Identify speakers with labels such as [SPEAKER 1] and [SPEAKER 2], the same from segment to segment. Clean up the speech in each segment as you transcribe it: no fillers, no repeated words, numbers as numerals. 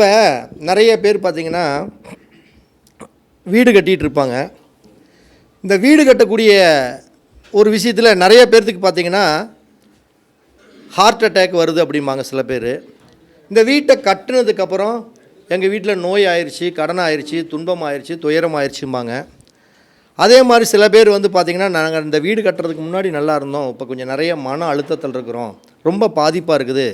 [SPEAKER 1] இப்போ நிறைய பேர் பார்த்திங்கன்னா வீடு கட்டிகிட்டு இருப்பாங்க. இந்த வீடு கட்டக்கூடிய ஒரு விஷயத்தில் நிறைய பேர்த்துக்கு பார்த்திங்கன்னா ஹார்ட் அட்டாக் வருது அப்படிம்பாங்க சில பேர். இந்த வீட்டை கட்டுனதுக்கப்புறம் எங்கள் வீட்டில் நோய் ஆயிடுச்சு, கடன் ஆயிடுச்சு, துன்பம் ஆயிடுச்சு, துயரம் ஆயிடுச்சும்பாங்க. அதே மாதிரி சில பேர் வந்து பார்த்திங்கன்னா நாங்கள் இந்த வீடு கட்டுறதுக்கு முன்னாடி நல்லா இருந்தோம், இப்போ கொஞ்சம் நிறைய மன அழுத்தத்தில் இருக்கிறோம், ரொம்ப பாதிப்பாக இருக்குது,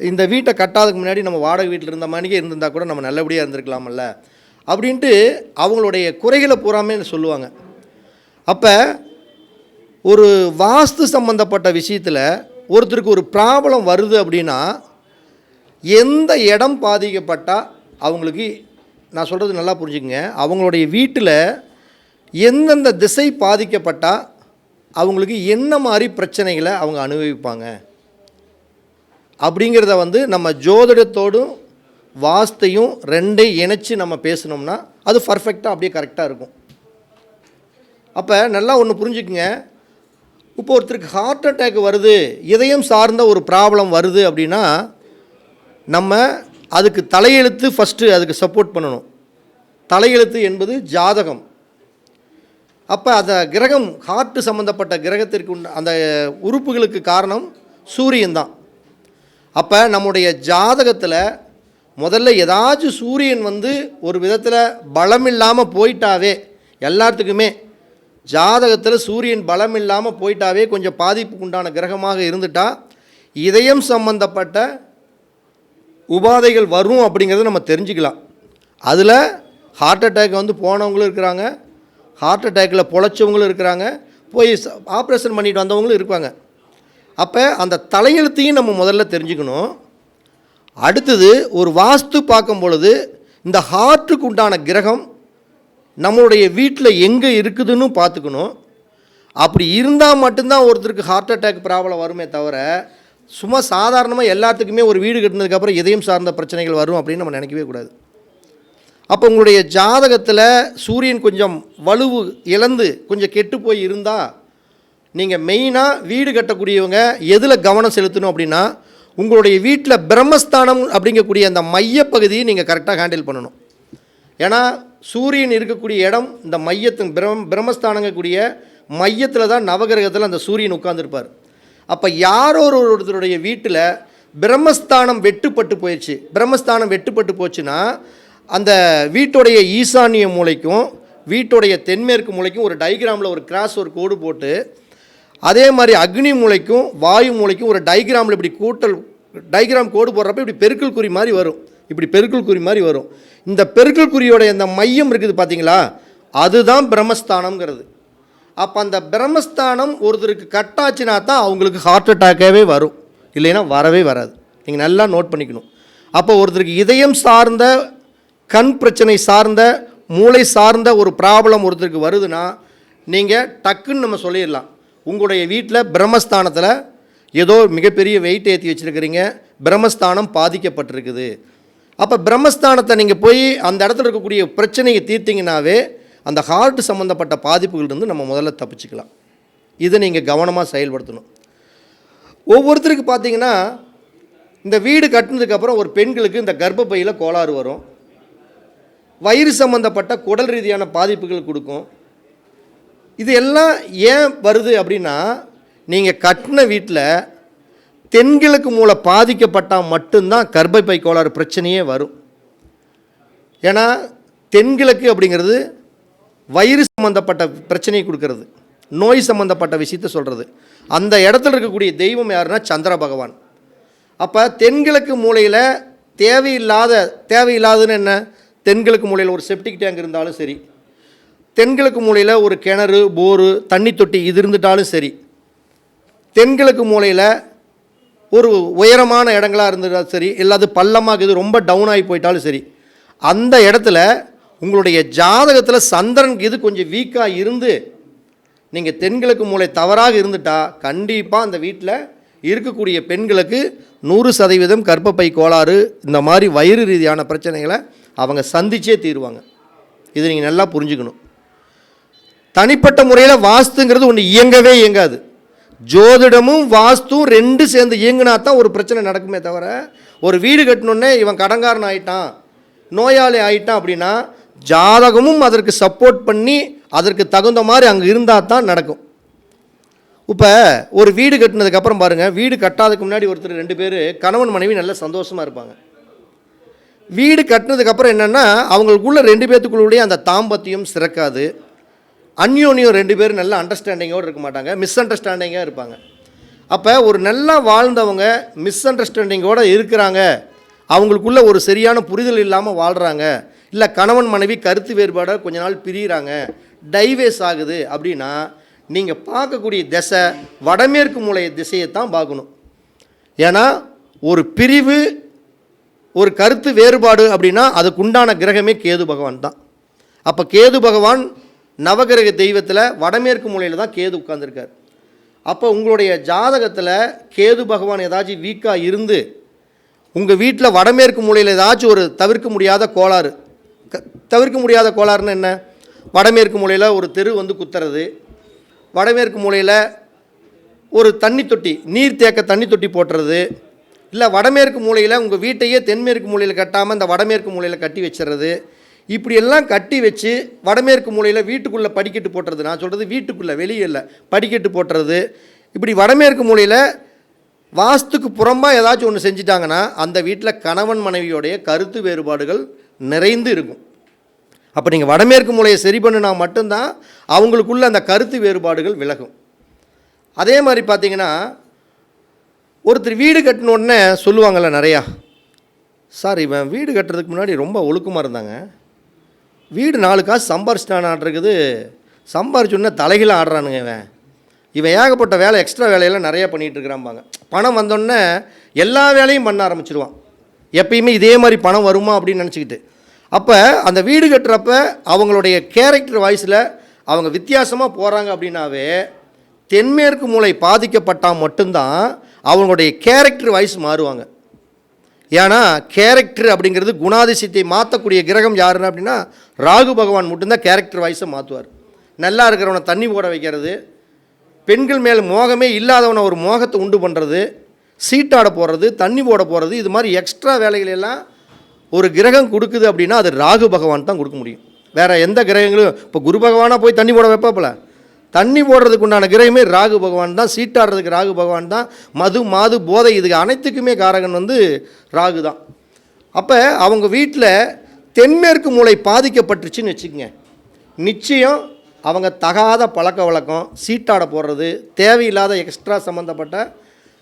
[SPEAKER 1] இந்த வீட்டை கட்டாததுக்கு முன்னாடி நம்ம வாடகை வீட்டில் இருந்த மாதிரியே இருந்திருந்தால் கூட நம்ம நல்லபடியாக இருந்திருக்கலாமல்ல அப்படின்ட்டு அவங்களுடைய குறைகளை பூராமே சொல்லுவாங்க. அப்போ ஒரு வாஸ்து சம்பந்தப்பட்ட விஷயத்தில் ஒருத்தருக்கு ஒரு ப்ராப்ளம் வருது அப்படின்னா எந்த இடம் பாதிக்கப்பட்டால் அவங்களுக்கு, நான் சொல்கிறது நல்லா புரிஞ்சுக்கங்க, அவங்களுடைய வீட்டில் எந்தெந்த திசை பாதிக்கப்பட்டால் அவங்களுக்கு என்ன மாதிரி பிரச்சனைகளை அவங்க அனுபவிப்பாங்க அப்படிங்கிறத வந்து நம்ம ஜோதிடத்தோடும் வாஸ்தையும் ரெண்டையும் இணைச்சி நம்ம பேசணும்னா அது பர்ஃபெக்டாக அப்படியே கரெக்டாக இருக்கும். அப்போ நல்லா ஒன்று புரிஞ்சுக்குங்க, இப்போ ஒருத்தருக்கு ஹார்ட் அட்டாக் வருது, இதயம் சார்ந்த ஒரு ப்ராப்ளம் வருது அப்படின்னா நம்ம அதுக்கு தலையெழுத்து ஃபஸ்ட்டு அதுக்கு சப்போர்ட் பண்ணணும். தலையெழுத்து என்பது ஜாதகம். அப்போ அந்த கிரகம், ஹார்ட்டு சம்மந்தப்பட்ட கிரகத்திற்கு அந்த உறுப்புகளுக்கு காரணம் சூரியன் தான். அப்போ நம்முடைய ஜாதகத்தில் முதல்ல ஏதாச்சும் சூரியன் வந்து ஒரு விதத்தில் பலம் இல்லாமல் போயிட்டாவே, எல்லாத்துக்குமே ஜாதகத்தில் சூரியன் பலம் இல்லாமல் போயிட்டாவே கொஞ்சம் பாதிப்புக்கு உண்டான கிரகமாக இருந்துட்டால் இதயம் சம்பந்தப்பட்ட உபாதைகள் வரும் அப்படிங்கிறத நம்ம தெரிஞ்சுக்கலாம். அதில் ஹார்ட் அட்டாக் வந்து போனவங்களும் இருக்கிறாங்க, ஹார்ட் அட்டாக்கில் பொழைச்சவங்களும் இருக்கிறாங்க, போய் ஆப்ரேஷன் பண்ணிட்டு வந்தவங்களும் இருப்பாங்க. அப்போ அந்த தலையெழுத்தையும் நம்ம முதல்ல தெரிஞ்சுக்கணும். அடுத்தது ஒரு வாஸ்து பார்க்கும் பொழுது இந்த ஹார்ட்டுக்கு உண்டான கிரகம் நம்மளுடைய வீட்டில் எங்கே இருக்குதுன்னு பார்த்துக்கணும். அப்படி இருந்தால் மட்டும்தான் ஒருத்தருக்கு ஹார்ட் அட்டாக் ப்ராப்ளம் வருமே தவிர சும்மா சாதாரணமாக எல்லாத்துக்குமே ஒரு வீடு கட்டினதுக்கப்புறம் இதயம் சார்ந்த பிரச்சனைகள் வரும் அப்படின்னு நம்ம நினைக்கவே கூடாது. அப்போ உங்களுடைய ஜாதகத்தில் சூரியன் கொஞ்சம் வலுவு இழந்து கொஞ்சம் கெட்டு போய் இருந்தால் நீங்கள் மெயினாக வீடு கட்டக்கூடியவங்க எதில் கவனம் செலுத்தணும் அப்படின்னா உங்களுடைய வீட்டில் பிரம்மஸ்தானம் அப்படிங்கக்கூடிய அந்த மையப்பகுதியை நீங்கள் கரெக்டாக ஹேண்டில் பண்ணணும். ஏன்னா சூரியன் இருக்கக்கூடிய இடம் இந்த மையத்தின் பிரம்மஸ்தானங்கக்கூடிய மையத்தில் தான் நவகிரகத்தில் அந்த சூரியன் உட்கார்ந்துருப்பார். அப்போ யாரோ ஒருத்தருடைய வீட்டில் பிரம்மஸ்தானம் வெட்டுப்பட்டு போயிடுச்சு, பிரம்மஸ்தானம் வெட்டுப்பட்டு போச்சுன்னா அந்த வீட்டுடைய ஈசானிய மூலைக்கும் வீட்டுடைய தென்மேற்கு மூலைக்கும் ஒரு டயக்ராமில் ஒரு கிராஸ் ஒரு கோடு போட்டு, அதே மாதிரி அக்னி மூலைக்கும் வாயு மூலைக்கும் ஒரு டயக்ராமில் இப்படி கூட்டல் டயக்ராம் கோடு போடுறப்ப இப்படி பெருக்கல் குறி மாதிரி வரும், இப்படி பெருக்கல் குறி மாதிரி வரும். இந்த பெருக்கல் குறியோடைய இந்த மையம் இருக்குது பார்த்தீங்களா, அதுதான் பிரம்மஸ்தானம்ங்கிறது. அப்போ அந்த பிரம்மஸ்தானம் ஒருத்தருக்கு கட்டாச்சுனா தான் அவங்களுக்கு ஹார்ட் அட்டாக்காகவே வரும், இல்லைன்னா வரவே வராது. நீங்கள் நல்லா நோட் பண்ணிக்கணும். அப்போ ஒருத்தருக்கு இதயம் சார்ந்த, கண் பிரச்சனை சார்ந்த, மூளை சார்ந்த ஒரு ப்ராப்ளம் ஒருத்தருக்கு வருதுன்னா நீங்கள் டக்குன்னு நம்ம சொல்லிடலாம், உங்களுடைய வீட்டில் பிரம்மஸ்தானத்தில் ஏதோ மிகப்பெரிய வெயிட் ஏற்றி வச்சுருக்கிறீங்க, பிரம்மஸ்தானம் பாதிக்கப்பட்டிருக்குது. அப்போ பிரம்மஸ்தானத்தை நீங்கள் போய் அந்த இடத்துல இருக்கக்கூடிய பிரச்சனையை தீர்த்திங்கனாவே அந்த ஹார்ட் சம்மந்தப்பட்ட பாதிப்புகள்லேருந்து நம்ம முதல்ல தப்பிச்சுக்கலாம். இதை நீங்கள் கவனமாக செயல்படுத்தணும். ஒவ்வொருத்தருக்கு பார்த்தீங்கன்னா இந்த வீடு கட்டினதுக்கப்புறம் ஒரு பெண்களுக்கு இந்த கர்ப்பப்பையில் கோளாறு வரும், வயிறு சம்மந்தப்பட்ட குடல் ரீதியான பாதிப்புகள் கொடுக்கும். இது எல்லாம் ஏன் வருது அப்படின்னா நீங்கள் கட்டின வீட்டில் தென்கிழக்கு மூலை பாதிக்கப்பட்டால் மட்டும்தான் கர்ப்பப்பை கோளாறு பிரச்சனையே வரும். ஏன்னா தென்கிழக்கு அப்படிங்கிறது வயிறு சம்மந்தப்பட்ட பிரச்சனையை கொடுக்கறது, நோய் சம்மந்தப்பட்ட விஷயத்தை சொல்கிறது. அந்த இடத்துல இருக்கக்கூடிய தெய்வம் யாருன்னா சந்திர பகவான். அப்போ தென்கிழக்கு மூலையில் தேவையில்லாதுன்னு என்ன, தென்கிழக்கு மூலையில் ஒரு செப்டிக் டேங்க் இருந்தாலும் சரி, தென்கிழக்கு மூலையில் ஒரு கிணறு, போரு, தண்ணி தொட்டி இது இருந்துட்டாலும் சரி, தென்கிழக்கு மூலையில் ஒரு உயரமான இடங்களாக இருந்துட்டாலும் சரி, இல்லாது பள்ளமாக இது ரொம்ப டவுன் ஆகி போயிட்டாலும் சரி, அந்த இடத்துல உங்களுடைய ஜாதகத்தில் சந்திரன் இது கொஞ்சம் வீக்காக இருந்து நீங்கள் தென்கிழக்கு மூலை தவறாக இருந்துட்டால் கண்டிப்பாக அந்த வீட்டில் இருக்கக்கூடிய பெண்களுக்கு 100% கர்ப்பப்பை கோளாறு, இந்த மாதிரி வயிறு ரீதியான பிரச்சனைகளை அவங்க சந்திச்சே தீருவாங்க. இது நீங்கள் நல்லா புரிஞ்சுக்கணும். தனிப்பட்ட முறையில் வாஸ்துங்கிறது ஒன்று இயங்கவே இயங்காது. ஜோதிடமும் வாஸ்தும் ரெண்டு சேர்ந்து இயங்கினா தான் ஒரு பிரச்சனை நடக்குமே தவிர ஒரு வீடு கட்டணுன்னே இவன் கடன்காரன் ஆகிட்டான், நோயாளி ஆகிட்டான் அப்படின்னா ஜாதகமும் அதற்கு சப்போர்ட் பண்ணி அதற்கு தகுந்த மாதிரி அங்கே இருந்தால் தான் நடக்கும். இப்போ ஒரு வீடு கட்டினதுக்கப்புறம் பாருங்கள், வீடு கட்டாததுக்கு முன்னாடி ஒருத்தர் 2 பேர் கணவன் மனைவி நல்ல சந்தோஷமாக இருப்பாங்க. வீடு கட்டினதுக்கப்புறம் என்னென்னா அவங்களுக்குள்ள 2 பேர்த்துக்குள்ளே அந்த தாம்பத்தியம் சிறக்காது. அந்யோன்யம் 2 பேரும் நல்ல அண்டர்ஸ்டாண்டிங்கோடு இருக்க மாட்டாங்க, மிஸ் அண்டர்ஸ்டாண்டிங்காக இருப்பாங்க. அப்போ ஒரு நல்லா வாழ்ந்தவங்க மிஸ் அண்டர்ஸ்டாண்டிங்கோடு இருக்கிறாங்க, அவங்களுக்குள்ள ஒரு சரியான புரிதல் இல்லாமல் வாழ்கிறாங்க, இல்லை கணவன் மனைவி கருத்து வேறுபாடை கொஞ்ச நாள் பிரிகிறாங்க, டைவேஸ் ஆகுது அப்படின்னா நீங்கள் பார்க்கக்கூடிய திசை வடமேற்கு மூலை திசையை தான் பார்க்கணும். ஏன்னா ஒரு பிரிவு, ஒரு கருத்து வேறுபாடு அப்படின்னா அதுக்கு உண்டான கிரகமே கேது பகவான் தான். அப்போ கேது பகவான் நவகிரக தெய்வத்தில் வடமேற்கு மூலையில் தான் கேது உட்கார்ந்துருக்கார். அப்போ உங்களுடைய ஜாதகத்தில் கேது பகவான் ஏதாச்சும் வீக்காக இருந்து உங்கள் வீட்டில் வடமேற்கு மூலையில் ஏதாச்சும் ஒரு தவிர்க்க முடியாத கோளாறு, தவிர்க்க முடியாத கோளாறுன்னு என்ன, வடமேற்கு மூலையில் ஒரு தெரு வந்து குத்துறது, வடமேற்கு மூலையில் ஒரு தண்ணி தொட்டி, நீர் தேக்க தண்ணி தொட்டி போட்டுறது, இல்லை வடமேற்கு மூலையில் உங்கள் வீட்டையே தென்மேற்கு மூலையில் கட்டாமல் இந்த வடமேற்கு மூலையில் கட்டி வச்சுறது, இப்படியெல்லாம் கட்டி வச்சு வடமேற்கு மூலையில் வீட்டுக்குள்ளே படிக்கட்டு போட்டுறது, நான் சொல்கிறது வீட்டுக்குள்ளே வெளியே இல்லை, படிக்கட்டு போட்டுறது, இப்படி வடமேற்கு மூலையில் வாஸ்துக்கு புறம்பாக ஏதாச்சும் ஒன்று செஞ்சிட்டாங்கன்னா அந்த வீட்டில் கணவன் மனைவியோடைய கருத்து வேறுபாடுகள் நிறைந்து இருக்கும். அப்போ நீங்கள் வடமேற்கு மூலையை சரி பண்ணினா மட்டும்தான் அவங்களுக்குள்ள அந்த கருத்து வேறுபாடுகள் விலகும். அதே மாதிரி பார்த்தீங்கன்னா ஒருத்தர் வீடு கட்டின உடனே சொல்லுவாங்கள்ல நிறையா, சார் இவன் வீடு கட்டுறதுக்கு முன்னாடி ரொம்ப ஒழுக்கமாக இருந்தாங்க, வீடு 4 காசு சம்பாரிச்சிட்டான் ஆடுறது, சம்பாரிச்சோன்னே தலைகீழ ஆடுறானுங்க, இவன் ஏகப்பட்ட வேலை எக்ஸ்ட்ரா வேலையெல்லாம் நிறையா பண்ணிகிட்டு இருக்கிறாம்பாங்க. பணம் வந்தோடனே எல்லா வேலையும் பண்ண ஆரம்பிச்சிருவான், எப்பயுமே இதே மாதிரி பணம் வருமா அப்படின்னு நினச்சிக்கிட்டு. அப்போ அந்த வீடு கட்டுறப்ப அவங்களுடைய கேரக்டர் வாய்ஸில் அவங்க வித்தியாசமாக போகிறாங்க அப்படின்னாவே தென்மேற்கு மூலை பாதிக்கப்பட்டால் மட்டும்தான் அவங்களுடைய கேரக்டர் வாய்ஸ் மாறுவாங்க. ஏன்னா கேரக்டர் அப்படிங்கிறது குணாதிசயத்தை மாற்றக்கூடிய கிரகம் யாருன்னு அப்படின்னா ராகு பகவான் மட்டும்தான் கேரக்டர் வாய்ஸை மாற்றுவார். நல்லா இருக்கிறவனை தண்ணி போட வைக்கிறது, பெண்கள் மேல் மோகமே இல்லாதவனை ஒரு மோகத்தை உண்டு பண்ணுறது, சீட்டாட போடுறது, தண்ணி போட போகிறது, இது மாதிரி எக்ஸ்ட்ரா வேலைகள் எல்லாம் ஒரு கிரகம் கொடுக்குது அப்படின்னா அது ராகு பகவான் தான் கொடுக்க முடியும். வேறு எந்த கிரகங்களும் இப்போ குரு பகவானாக போய் தண்ணி போட வைப்பாப்பில், தண்ணி போடுறதுக்கு உண்டான கிரகமே ராகு பகவான் தான், சீட்டாடுறதுக்கு ராகு பகவான் தான், மது மாது போதை இதுக்கு அனைத்துக்குமே காரகன் வந்து ராகு தான். அப்போ அவங்க வீட்டில் தென்மேற்கு மூலை பாதிக்கப்பட்டுருச்சுன்னு வச்சுக்கோங்க, நிச்சயம் அவங்க தகாத பழக்க வழக்கம், சீட்டாட போடுறது, தேவையில்லாத எக்ஸ்ட்ரா சம்மந்தப்பட்ட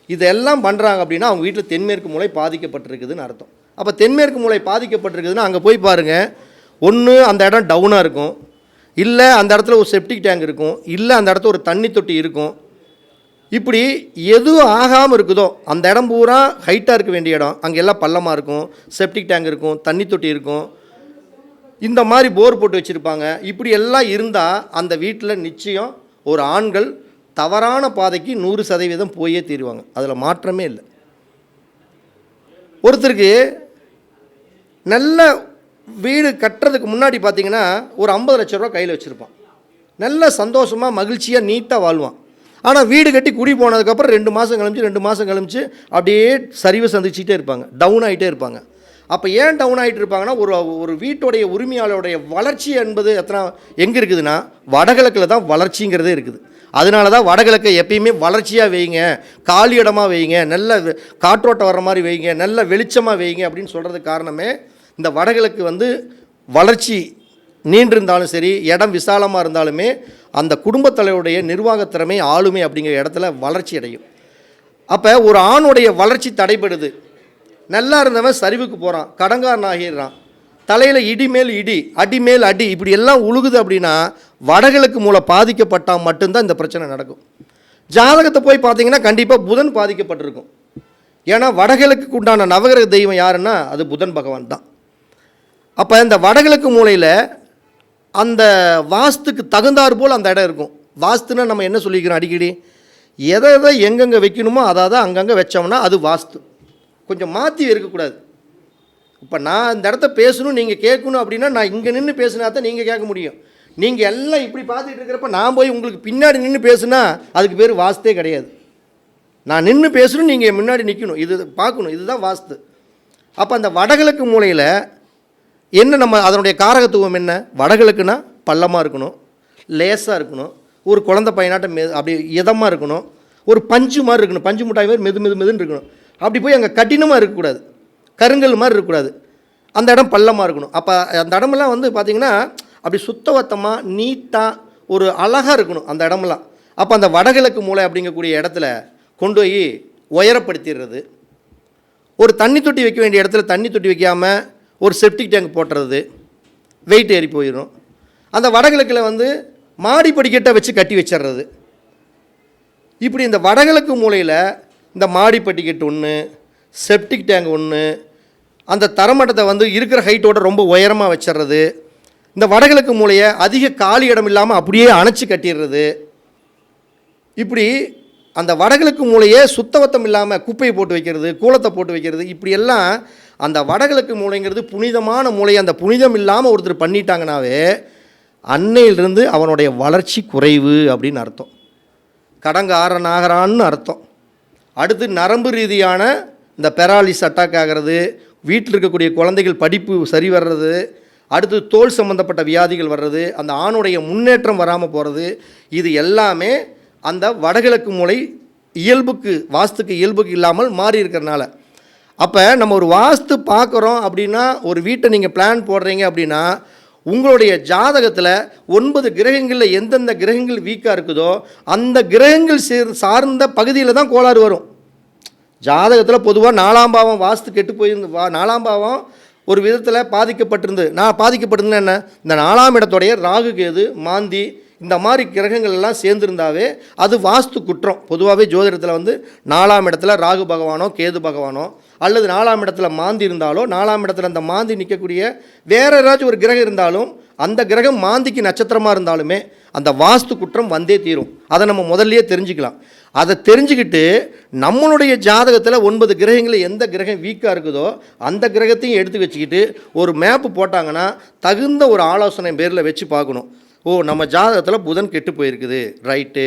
[SPEAKER 1] இதெல்லாம் பண்ணுறாங்க அப்படின்னா அவங்க வீட்டில் தென்மேற்கு மூலை பாதிக்கப்பட்டிருக்குதுன்னு அர்த்தம். அப்போ தென்மேற்கு மூலை பாதிக்கப்பட்டிருக்குதுன்னா அங்கே போய் பாருங்கள், ஒன்று அந்த இடம் டவுனாக இருக்கும், இல்லை அந்த இடத்துல ஒரு செப்டிக் டேங்க் இருக்கும், இல்லை அந்த இடத்துல ஒரு தண்ணி தொட்டி இருக்கும். இப்படி எதுவும் ஆகாமல் இருக்குதோ அந்த இடம் பூரா ஹைட்டாக இருக்க வேண்டிய இடம், அங்கே எல்லாம் பள்ளமாக இருக்கும், செப்டிக் டேங்க் இருக்கும், தண்ணி தொட்டி இருக்கும், இந்த மாதிரி போர் போட்டு வச்சுருப்பாங்க. இப்படி எல்லாம் இருந்தால் அந்த வீட்டில் நிச்சயம் ஒரு ஆண்கள் தவறான பாதைக்கு 100% போயே தீருவாங்க, அதில் மாற்றமே இல்லை. ஒருத்தருக்கு நல்ல வீடு கட்டுறதுக்கு முன்னாடி பார்த்தீங்கன்னா ஒரு 50 லட்ச ரூபா கையில் வச்சுருப்பான், நல்ல சந்தோஷமாக மகிழ்ச்சியாக நீட்டாக வாழ்வான். ஆனால் வீடு கட்டி குடி போனதுக்கப்புறம் 2 மாதம் கழிச்சு அப்படியே சரிவை சந்திச்சுட்டே இருப்பாங்க, டவுன் ஆகிட்டே இருப்பாங்க. அப்போ ஏன் டவுன் ஆகிட்டு இருப்பாங்கன்னா ஒரு வீட்டுடைய உரிமையாளருடைய வளர்ச்சி என்பது எங்கே இருக்குதுன்னா வடகிழக்கில் தான் வளர்ச்சிங்கிறதே இருக்குது. அதனால தான் வடகிழக்கை எப்பயுமே வளர்ச்சியாக வைங்க, காலி இடமாக வைங்க, நல்ல காற்றோட்டம் வர்ற மாதிரி வைங்க, நல்ல வெளிச்சமாக வைங்க அப்படின்னு சொல்கிறதுக்கு காரணமே இந்த வடகிழக்கு வந்து வளர்ச்சி நீண்டிருந்தாலும் சரி, இடம் விசாலமாக இருந்தாலுமே அந்த குடும்பத்தலைவருடைய நிர்வாகத்திறமை ஆளுமை அப்படிங்கிற இடத்துல வளர்ச்சி அடையும். அப்போ ஒரு ஆணுடைய வளர்ச்சி தடைபடுது, நல்லா இருந்தவன் சரிவுக்கு போகிறான், கடங்காரன் ஆகிடுறான், தலையில் இடி மேல் இடி, அடி மேல் அடி, இப்படி எல்லாம் உழுகுது அப்படின்னா வடகிழக்கு மூலை பாதிக்கப்பட்டால் மட்டும்தான் இந்த பிரச்சனை நடக்கும். ஜாதகத்தை போய் பார்த்தீங்கன்னா கண்டிப்பாக புதன் பாதிக்கப்பட்டிருக்கும். ஏன்னா வடகிழக்குக்கு உண்டான நவகிரக தெய்வம் யாருன்னா அது புதன் பகவான் தான். அப்போ இந்த வடகிழக்கு மூலையில் அந்த வாஸ்துக்கு தகுந்தாறு போல் அந்த இடம் இருக்கும். வாஸ்துன்னா நம்ம என்ன சொல்லிக்கிறோம் அடிக்கடி, எதை எங்கெங்கே வைக்கணுமோ அதை அங்கங்கே வச்சோம்னா அது வாஸ்து. கொஞ்சம் மாற்றி இருக்கக்கூடாது. இப்போ நான் இந்த இடத்த பேசணும், நீங்கள் கேட்கணும் அப்படின்னா நான் இங்கே நின்று பேசினா தான் நீங்கள் கேட்க முடியும். நீங்கள் எல்லாம் இப்படி பார்த்துட்டு இருக்கிறப்ப நான் போய் உங்களுக்கு பின்னாடி நின்று பேசுனா அதுக்கு பேர் வாஸ்தே கிடையாது. நான் நின்று பேசணும், நீங்கள் முன்னாடி நிற்கணும், இது பார்க்கணும், இதுதான் வாஸ்து. அப்போ அந்த வடகிழக்கு மூலையில் என்ன நம்ம அதனுடைய காரகத்துவம் என்ன? வடகிழக்குனா பள்ளமாக இருக்கணும், லேசாக இருக்கணும், ஒரு குழந்தை பையனாட்டம் அப்படி இதமாக இருக்கணும், ஒரு பஞ்சு மாதிரி இருக்கணும், பஞ்சு முட்டாய் மாதிரி மெதுன்னு இருக்கணும். அப்படி போய் அங்கே கடினமாக இருக்கக்கூடாது, கருங்கல் மாதிரி இருக்கக்கூடாது. அந்த இடம் பள்ளமாக இருக்கணும். அப்போ அந்த இடமெல்லாம் வந்து பார்த்திங்கன்னா அப்படி சுத்தவத்தமாக நீட்டாக ஒரு அழகாக இருக்கணும் அந்த இடமெல்லாம். அப்போ அந்த வடகிழக்கு மூலை அப்படிங்கக்கூடிய இடத்துல கொண்டு போய் உயரப்படுத்திடுறது. ஒரு தண்ணி தொட்டி வைக்க வேண்டிய இடத்துல தண்ணி தொட்டி வைக்காமல் ஒரு செப்டிக் டேங்க் போட்டுறது, வெயிட் ஏறி போயிடும். அந்த வடகிழக்கில் வந்து மாடி படிக்கட்டை வச்சு கட்டி வச்சிடுறது. இப்படி இந்த வடகிழக்கு மூலையில் இந்த மாடி படிக்கட்டு ஒன்று, செப்டிக் டேங்க் ஒன்று, அந்த தரமட்டத்தை வந்து இருக்கிற ஹைட்டோட ரொம்ப உயரமாக வச்சிடுறது. இந்த வடகிழக்கு மூலையை அதிக காலி இடம் இல்லாமல் அப்படியே அணைச்சி கட்டிடுறது. இப்படி அந்த வடகிழக்கு மூலையை சுத்தவத்தம் இல்லாமல் குப்பையை போட்டு வைக்கிறது, கூலத்தை போட்டு வைக்கிறது, இப்படியெல்லாம் அந்த வடகிழக்கு மூலைங்கிறது புனிதமான மூலை. அந்த புனிதம் இல்லாமல் ஒருத்தர் பண்ணிட்டாங்கனாவே அன்னையிலிருந்து அவனுடைய வளர்ச்சி குறைவு அப்படின்னு அர்த்தம், கடங்காரனாகிறான்னு அர்த்தம். அடுத்து நரம்பு ரீதியான இந்த பெராலிஸ் அட்டாக் ஆகிறது, வீட்டில் இருக்கக்கூடிய குழந்தைகள் படிப்பு சரி வர்றது, அடுத்து தோல் சம்மந்தப்பட்ட வியாதிகள் வர்றது, அந்த ஆணுடைய முன்னேற்றம் வராமல் போகிறது, இது எல்லாமே அந்த வடகிழக்கு மூலை இயல்புக்கு வாஸ்துக்கு இயல்புக்கு இல்லாமல் மாறி இருக்கிறனால. அப்போ நம்ம ஒரு வாஸ்து பார்க்குறோம் அப்படின்னா, ஒரு வீட்டை நீங்கள் பிளான் போடுறீங்க அப்படின்னா, உங்களுடைய ஜாதகத்தில் 9 கிரகங்களில் எந்தெந்த கிரகங்கள் வீக்காக இருக்குதோ அந்த கிரகங்கள் சார்ந்த பகுதியில் தான் கோளாறு வரும். ஜாதகத்தில் பொதுவாக 4ஆம் பாவம் வாஸ்து கெட்டு போயிருந்து 4ஆம் பாவம் ஒரு விதத்தில் பாதிக்கப்பட்டிருந்தேன் என்ன, இந்த 4ஆம் இடத்துடைய ராகு கேது மாந்தி இந்த மாதிரி கிரகங்கள் எல்லாம் சேர்ந்துருந்தாவே அது வாஸ்து குற்றம். பொதுவாகவே ஜோதிடத்தில் வந்து 4ஆம் இடத்துல ராகு பகவானோ கேது பகவானோ அல்லது 4ஆம் இடத்துல மாந்தி இருந்தாலோ, 4ஆம் இடத்துல அந்த மாந்தி நிற்கக்கூடிய வேறு ஏதாச்சும் ஒரு கிரகம் இருந்தாலும், அந்த கிரகம் மாந்திக்கு நட்சத்திரமாக இருந்தாலுமே அந்த வாஸ்து குற்றம் வந்தே தீரும். அதை நம்ம முதல்லையே தெரிஞ்சுக்கலாம். அதை தெரிஞ்சுக்கிட்டு நம்மளுடைய ஜாதகத்தில் 9 கிரகங்களில் எந்த கிரகம் வீக்காக இருக்குதோ அந்த கிரகத்தையும் எடுத்து வச்சுக்கிட்டு ஒரு மேப்பு போட்டாங்கன்னா தகுந்த ஒரு ஆலோசனை பேரில் வச்சு பார்க்கணும். நம்ம ஜாதகத்தில் புதன் கெட்டு போயிருக்குது, ரைட்டு,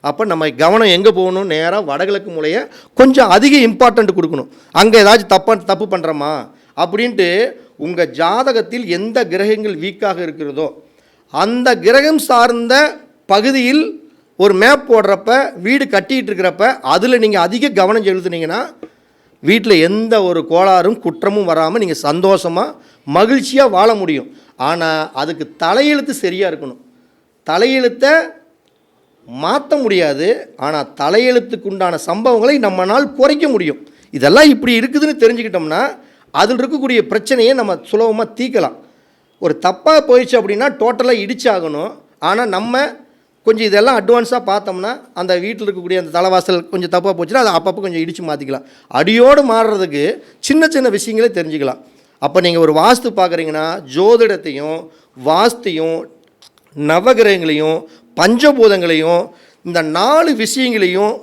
[SPEAKER 1] அப்போ நம்ம கவனம் எங்கே போகணும், நேராக வடகிழக்கு மூலையை கொஞ்சம் அதிக இம்பார்ட்டண்ட் கொடுக்கணும். அங்கே ஏதாச்சும் தப்பு பண்ணுறோமா அப்படின்ட்டு உங்கள் ஜாதகத்தில் எந்த கிரகங்கள் வீக்காக இருக்கிறதோ அந்த கிரகம் சார்ந்த பகுதியில் ஒரு மேப் போடுறப்ப, வீடு கட்டிகிட்டு இருக்கிறப்ப அதில் நீங்கள் அதிக கவனம் செலுத்துனீங்கன்னா வீட்டில் எந்த ஒரு கோளாறும் குற்றமும் வராமல் நீங்கள் சந்தோஷமாக மகிழ்ச்சியாக வாழ முடியும். ஆனால் அதுக்கு தலையெழுத்து சரியாக இருக்கணும். தலையெழுத்தை மாற்ற முடியாது, ஆனால் தலையெழுத்துக்கு உண்டான சம்பவங்களை நம்மளால் குறைக்க முடியும். இதெல்லாம் இப்படி இருக்குதுன்னு தெரிஞ்சுக்கிட்டோம்னா அதில் இருக்கக்கூடிய பிரச்சனையை நம்ம சுலபமாக தீர்க்கலாம். ஒரு தப்பாக போயிடுச்சு அப்படின்னா டோட்டலாக இடிச்சாகணும். ஆனால் நம்ம கொஞ்சம் இதெல்லாம் அட்வான்ஸாக பார்த்தோம்னா அந்த வீட்டில் இருக்கக்கூடிய அந்த தலைவாசல் கொஞ்சம் தப்பாக போச்சுன்னா அதை அப்பப்போ கொஞ்சம் இடித்து மாற்றிக்கலாம். அடியோடு மாறுறதுக்கு சின்ன சின்ன விஷயங்களே தெரிஞ்சுக்கலாம். அப்போ நீங்கள் ஒரு வாஸ்து பார்க்குறீங்கன்னா ஜோதிடத்தையும் வாஸ்தையும் நவகிரகங்களையும் பஞ்சபூதங்களையும் இந்த 4 விஷயங்களையும்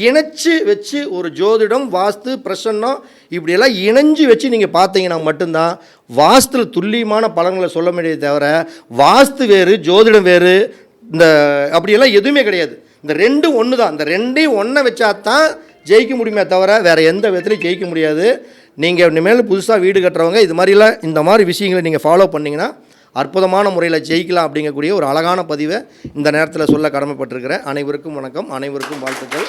[SPEAKER 1] இணைச்சி வச்சு ஒரு ஜோதிடம் வாஸ்து பிரசன்னம் இப்படியெல்லாம் இணைஞ்சு வச்சு நீங்கள் பார்த்தீங்கன்னா மட்டும்தான் வாஸ்துவில் துல்லியமான பலன்களை சொல்ல முடியாது. தவிர வாஸ்து வேறு ஜோதிடம் வேறு இந்த அப்படியெல்லாம் எதுவுமே கிடையாது. இந்த ரெண்டும் ஒன்று தான். இந்த ரெண்டையும் ஒன்றை வச்சா தான் ஜெயிக்க முடியுமே தவிர வேறு எந்த விதத்துலையும் ஜெயிக்க முடியாது. நீங்கள் இனிமேல் புதுசாக வீடு கட்டுறவங்க இந்த மாதிரி விஷயங்களை நீங்கள் ஃபாலோ பண்ணிங்கன்னா அற்புதமான முறையில் ஜெயிக்கலாம் அப்படிங்கக்கூடிய ஒரு அழகான பதிவை இந்த நேரத்தில் சொல்ல கடமைப்பட்டிருக்கிறேன். அனைவருக்கும் வணக்கம், அனைவருக்கும் வாழ்த்துக்கள்.